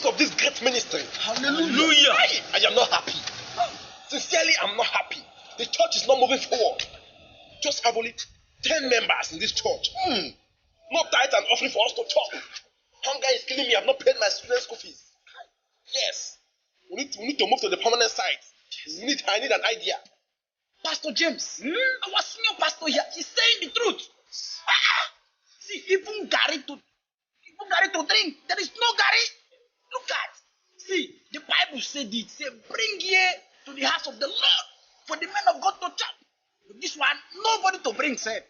because of this great ministry. Hallelujah. I am not happy. Sincerely, I'm not happy. The church is not moving forward. Just have only 10 members in this church. Not tithe and offering for us to talk. Hunger is killing me. I've not paid my student school fees. Yes. We need to move to the permanent site. I need an idea. Pastor James, our senior pastor here, he's saying the truth. See, even Gary to drink. There is no Gary. Look at. See, the Bible said it. Say, bring here to the house of the Lord for the men of God to chop. But this one, nobody to bring, said.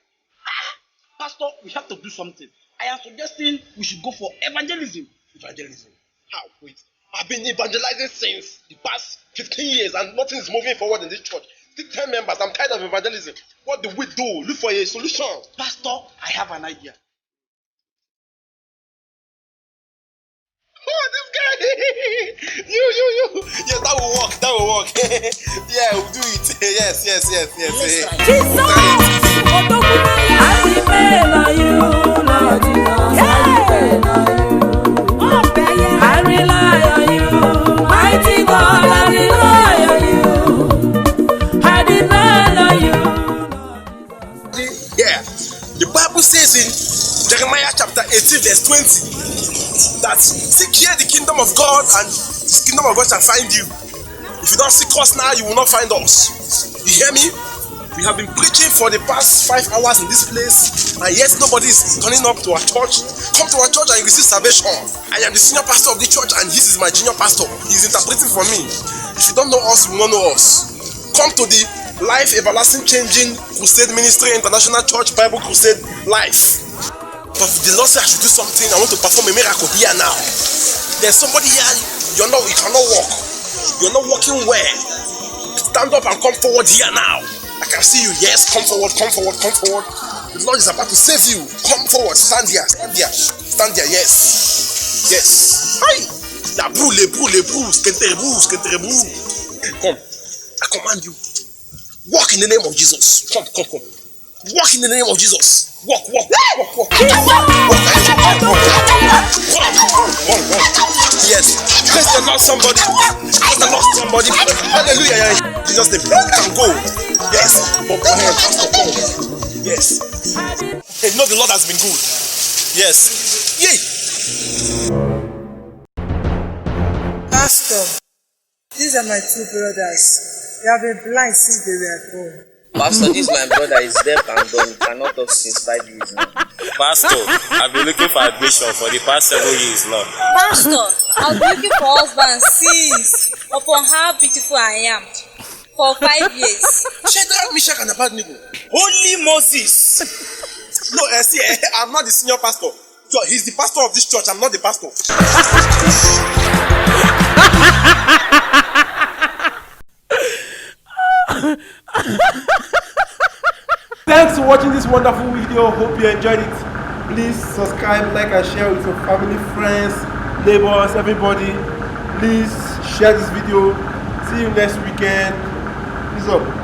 Pastor, we have to do something. I am suggesting we should go for evangelism. Evangelism? How? Wait. I've been evangelizing since the past 15 years and nothing is moving forward in this church. Still 10 members. I'm tired of evangelism. What do we do? Look for a solution. Pastor, I have an idea. Oh, this guy! you! Yes, that will work. Yeah, we'll do it. Yes. Jesus! I depend on you, Lord Jesus. I rely on you, mighty God. I rely on you. I depend on you. Yeah, the Bible says in Jeremiah chapter 18 verse 20 that seek ye the kingdom of God and this kingdom of God shall find you. If you don't seek us now, you will not find us. You hear me? We have been preaching for the past 5 hours in this place, and yet nobody is turning up to our church. Come to our church and you receive salvation. I am the senior pastor of the church, and this is my junior pastor. He's interpreting for me. If you don't know us, you will not know us. Come to the Life Everlasting Changing Crusade Ministry International Church Bible Crusade Life. But the Lord said I should do something. I want to perform a miracle here now. There's somebody here. You cannot walk. You're not walking well. Stand up and come forward here now. I can see you. Yes, come forward. The Lord is about to save you. Come forward. Stand here. Yes. Hi. La brou, les brous. Come. I command you. Walk in the name of Jesus. Come. Walk in the name of Jesus. Walk. Yes. Praise the Lord, somebody. Hallelujah. Jesus' name. You can go. Yes. Bump your hand. Yes. Hey, you know the Lord has been good. Yes. Yay. Pastor, these are my 2 brothers. They have been blind since they were born. Pastor, this my brother is deaf and dumb. Cannot talk since 5 years now. Pastor, I've been looking for admission for the past 7 years now. Pastor, I've been looking for husband since upon how beautiful I am for 5 years. Shadrach, Meshach, and Abednego. Holy Moses! No, see, I'm not the senior pastor. So he's the pastor of this church. I'm not the pastor. Thanks for watching this wonderful video. Hope you enjoyed it. Please subscribe, like and share with your family, friends, neighbors, everybody. Please share this video. See you next weekend. Peace up.